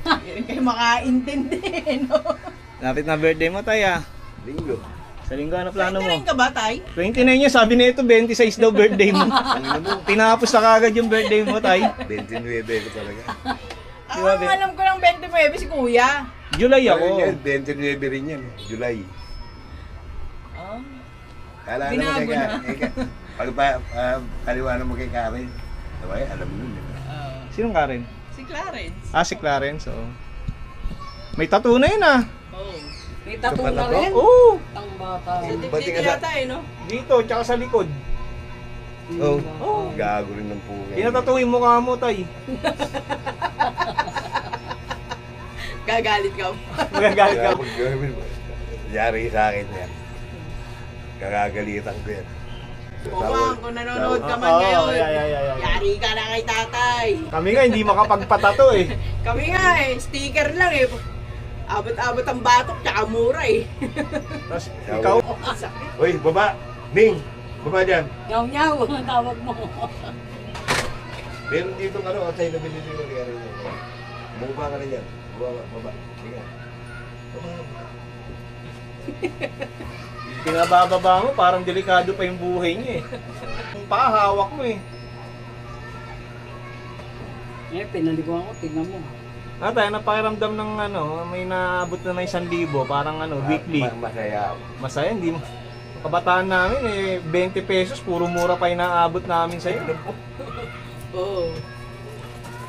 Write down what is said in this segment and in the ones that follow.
Hindi rin kayo makaintindi, no? Lapit na birthday mo, tay, ah. Linggo. Sa linggo, ano plano mo? 29 ka ba, Tay? 29 niya, sabi na ito, 26 daw birthday mo. Tinapos na kagad yung birthday mo, tay. 29 ko talaga. Ang alam ko lang 29 si Kuya. July ako. Yan, 29 rin yan. July. Oh. Kala mo Binago kay na. paliwanag mo kay Karen. Sabay, alam mo yun. Sinong Karen? Si Clarence. Ah, si Clarence, oo. May tattoo na yun, ah. Oh. May tattoo Ito pa na na to? rin. Oo. Tang bata. Sa Ba't dibdib ka sa- yata no? Dito, tsaka sa likod. Oh, Oo. gago rin ng puga. Tinatatuloy mo mukha mo, tay. Gagalit ka. Magagalit ka. Yari sa akin yan. Gagagalitan ko yan. Pumang, kung nanonood ka man Oo, ngayon, yeah. yari ka na kay tatay. Kami nga, hindi makapagpatato, eh. Kami nga sticker lang eh. Abot-abot ang batok, tsaka mura eh. Tapos, ikaw, Sakit. Uy, baba! Ning! Baba dyan! Nyaw-nyaw ang tawag mo. Meron dito ano, tayo na binili ko kaya rin. Bumaba ka na dyan. Baba. Sige. pinabababa mo, parang delikado pa yung buhay niya, eh. Yung paa, hawak mo, eh. Eh, pinaliguan ko, tingnan mo. Tayo, napakiramdam ng ano, may naabot na ng 1,000, parang ano, weekly. Masaya. Masaya, hindi mo. Kabataan namin, eh, 20 pesos, puro mura pa yung naabot namin sa'yo. Oo.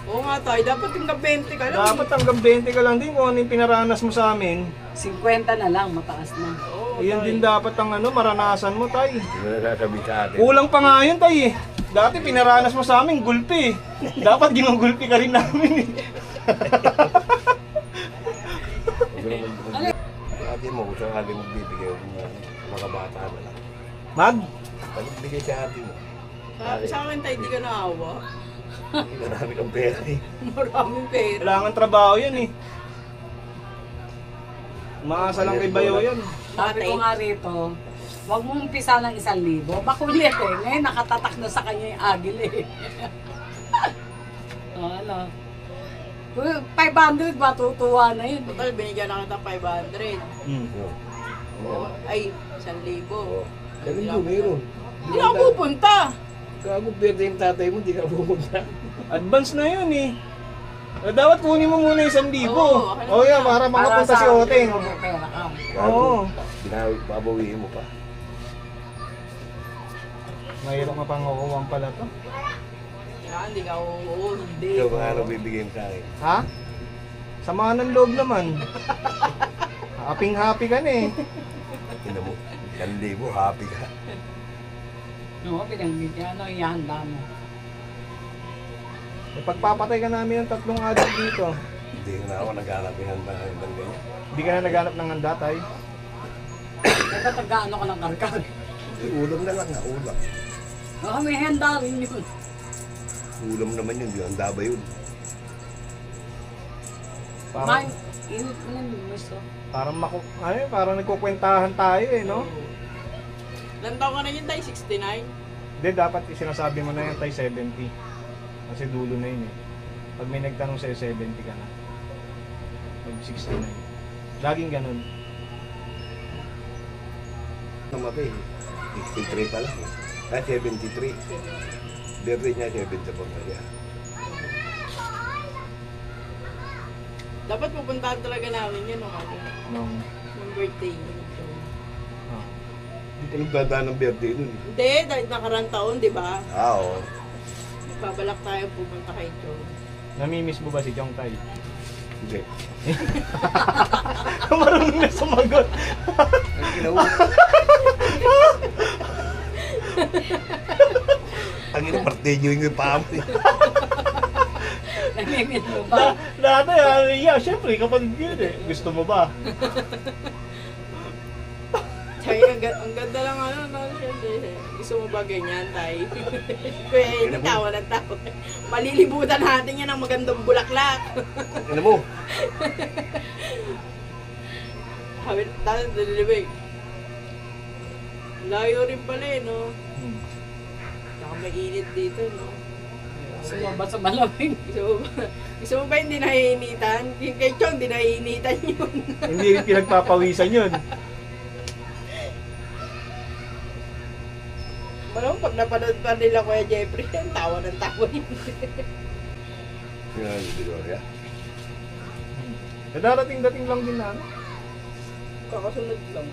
Oo nga tayo, dapat hanggang 20 ka lang. Dapat hanggang 20 ka lang din kung ano yung pinaranas mo sa amin. 50 na lang, mataas na. Oo, Iyan tay. din dapat ang ano, maranasan mo, tay. Hindi mo nasasabi sa atin. Kulang pa nga yun, tay, eh. Dati pinaranas mo sa amin, gulpi, eh. Dapat ginugulpi ka rin namin, eh. Ate mo, kung sakali mo bibigay mga bata na lang. Mag? Pagbigay sa ate mo. Sa akin tayo, di ka naawa. Marami kang pera eh. Maraming pera. Kailangan trabaho yan, eh. Umaasa lang kay Bayo yan. Sabi ko nga rito, huwag mong umpisa ng 1,000. Bakulit eh. Ngayon nakatatak na sa kanya yung agil eh. Ano? 500, matutuwa na yun. Total, binigyan na kita 500. Ay, 1,000. Ganun ko, mayroon. Hindi na ako pupunta. Gago, pwede yung tatay mo, di ka pumunta. Advance na yun, eh. Dapat kunin mo muna yung 1,000. Oo, Oh, yeah, para makapunta si Oteng. May pera ka. Oo. Babawiin mo pa. Mayroon ka pang kukuwang pala to. Kailangan, hindi ka oo, hindi. Ikaw ba ano bibigay mo sa akin? Ha? Samahan ng loob naman. Happy ka na, eh. Ina mo, 1,000, happy ka. No, pinanggit ano ihanda mo. Pagpapatay ka namin ng 3 araw dito. Hindi na ako naghanap ng ganyan. Hindi ka na naghanap ng handa, tay. Ito taga-ano ka ng karkar. Ulam na lang, ulam. Oh, may handa rin yun. Ulam naman yun, di handa ba yun? Parang, Init mo lang yung gusto. parang nagkukwentahan tayo, eh, no? Ilan taon ka na yun tayo? 69? Hindi, dapat sinasabi mo na yan, tay, 70. Kasi dulo na yun, eh. Pag may nagtanong sa'yo, 70 ka na. Pag 69. Laging ganun. Namatay, 63 pa lang. 73. Birthday niya, 74 na siya. Dapat pupuntahan talaga namin yun nung Nung, nung birthday niya. ah. Hindi pa nagdadaan ng birthday nun. Hindi, dahil nakarang taon, di ba? Oo. Babalak tayo pupunta kay John. Namimiss mo ba si Jong Tay? Hindi. Marunong na sumagot. Ang ginawa. Ang ina, birthday niyo yung paamoy. Namimit mo ba? Dati, yeah, syempre, kapag yun, eh. Gusto mo ba? Tsaka ang ganda lang ano, no? Siyempre, gusto mo ba ganyan, tay? Kuya, hindi tawa ng tawa. Malilibutan natin yan ng magandang bulaklak. Ano mo? Sabi, tapos dalilibig. Layo rin pala eh, no? Tsaka mainit dito, no? Sumaba sa malamig. Gusto mo ba hindi nahiinitan? Yung kay Chong, hindi nahiinitan yun. Hindi rin pinagpapawisan yun. Malamang pag napanood pa nila Kuya Jeffrey, ang tawa ng tawa yun. Yan, si Gloria. Darating-dating lang din na. Kakasunod lang.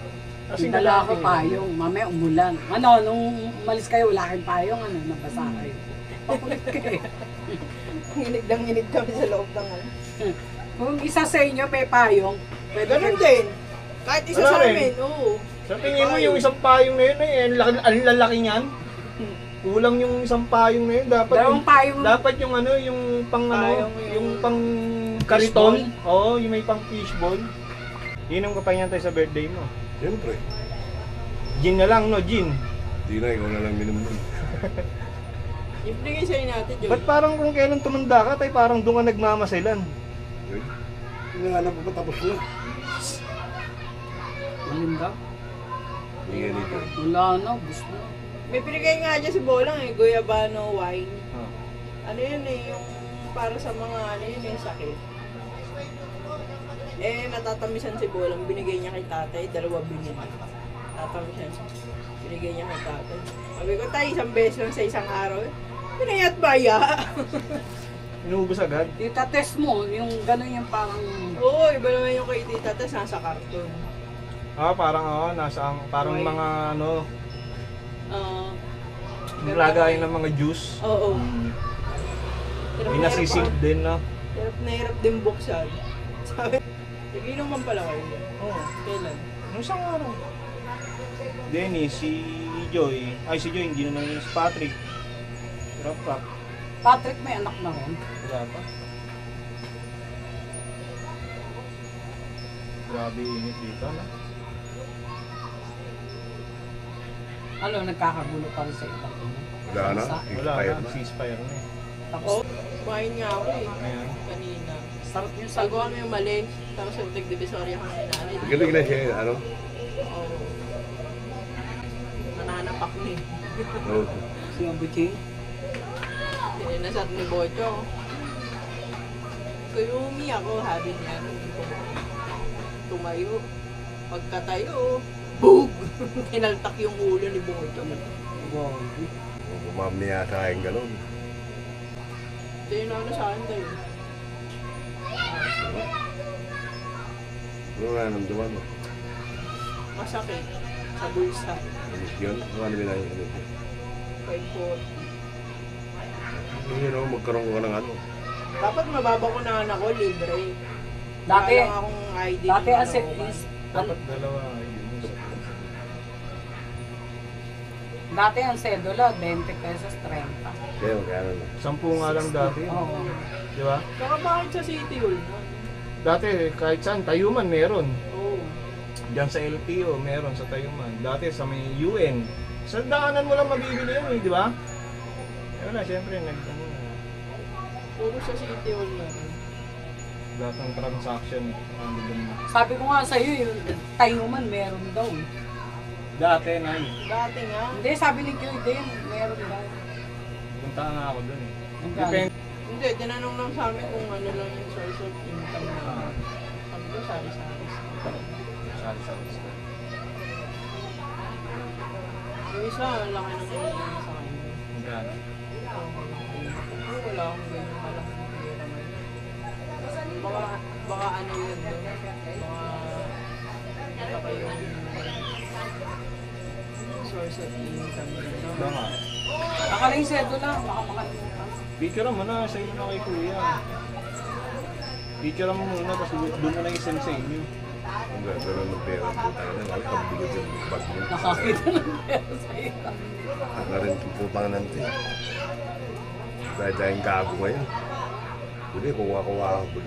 Kasi Dala ako payong, mamaya umulan. Ano, nung umalis kayo, wala kayong payong, ano, nabasa kayo. Pakulit kayo. Nginig kami sa loob ng ano. Kung isa sa inyo may payong, pwede Ganun din. Kahit isa Wala sa rin. amin, oo. Sa tingin mo yung isang payong na yun, ang lalaki niyan. Kulang yung isang payong na yun. Dalawang payong. Dapat yung ano, yung pang ano, Payong yung- yung pang kariton. Oo, yung may pang fishball. Inom ka pa yan tayo sa birthday mo. Siyempre. Gin na lang, no? Gin. Di na, ikaw na lang minum nun. Yung binigay sa'yo natin, Joy. Ba't parang kung kailan tumanda ka, tayo parang doon ka nagmamasilan? Yun. Hinahanap ko pa tapos na. Malinda? Hindi nga nito. Wala na, gusto na. May binigay nga dyan si Bolang eh, Guyabano wine. Oh. Ano yun eh, yung para sa mga ano yun eh, sakit. Eh, natatamisan si Bolang, binigay niya kay tatay, dalawa binili. Tatamisan. Binigay niya kay tatay. Sabi ko, tayo, isang beses lang sa isang araw. Pinayat baya. Inuubos agad? Tita, test mo, yung gano'n yung parang... Oo, iba naman yung kay tita, tas nasa karton. Parang parang Okay. mga ano, nilagay ng mga juice. Oo. May nasisink din, no? Hirap na hirap din buksan. Sabi, nag-inom man pala kayo. Oo. Kailan? Nung isang araw. Dennis, si Joy. Ay, si Joy, hindi naman yun. Si Patrick. Rap. Patrick may anak na rin. Wala pa. Grabe init dito, no? Ano, nagkakagulo pa rin sa ibang ina. Wala na. Sa- Wala Expired na. na. Ceasefire na eh. Tapos, Oo. Kumain nga ako eh. Ayan. Kanina. sarap yung Sago sago. kami yung mali. Tapos yung nagdivisorya kami na ano. Galing na siya, ano? Oo. Mananapak ni. Oo. Si Abuching. Nasat ni Bocho. Kuyumi ako, habi niya. Tumayo. Pagkatayo, boog! Kinaltak yung ulo ni Bocho. Wow. Mamaya sa akin galon. Ito yung ano sa akin tayo. Ano na nandaman mo? Masakit. Sa bulsa. Ano yun? Ano binayang ano yun? 540. Hindi naman magkaroon ka ng ano. Dapat mababakunahan ako, libre. Dati, Wala lang akong ID. dati ng ang set Caloocan. is, Dapat dalawa yun. dati ang sedula, 20 pesos, 30. Kaya magkano na. 10 nga lang dati. Oo. Di ba? Saka bakit sa City Hall na? Dati kahit saan, Tayuman meron. Oo. Diyan sa LTO, meron sa Tayuman. Dati sa may UN. Sa daanan mo lang mabibili yan eh, di ba? Wala, syempre, ano na. Puro sa City Hall na. Lahat ng transaction, ano dun na. Sabi ko nga sa'yo, yung Tayuman meron daw. Dati, Nay. Dati nga. Hindi, sabi ni Joy din, meron daw. Punta nga ako dun eh. Magkano? Depende. Hindi, tinanong lang sa amin kung ano lang yung source of income na. Ah. Sabi ko, sari-sari. Sari-sari. Yung isa, ang laki ng hinihingi sa kanya. Magkano? Wala akong ganyan malaki ng pera ngayon. Baka ano yun doon. Baka yung source of income yun. No? Baka. Nakaling sedula, baka makalimutan. Picture mo na, sa'yo na kay kuya. Picture mo muna, tapos doon mo na isend sa inyo. Ang gano'n ng pera. Tayo na nga, kabigot yung bag mo. Nakakita ng pera sa iyo. Ako na rin puputang nante. Dahil tayong gago ngayon. Hindi, kuha-kuha ako.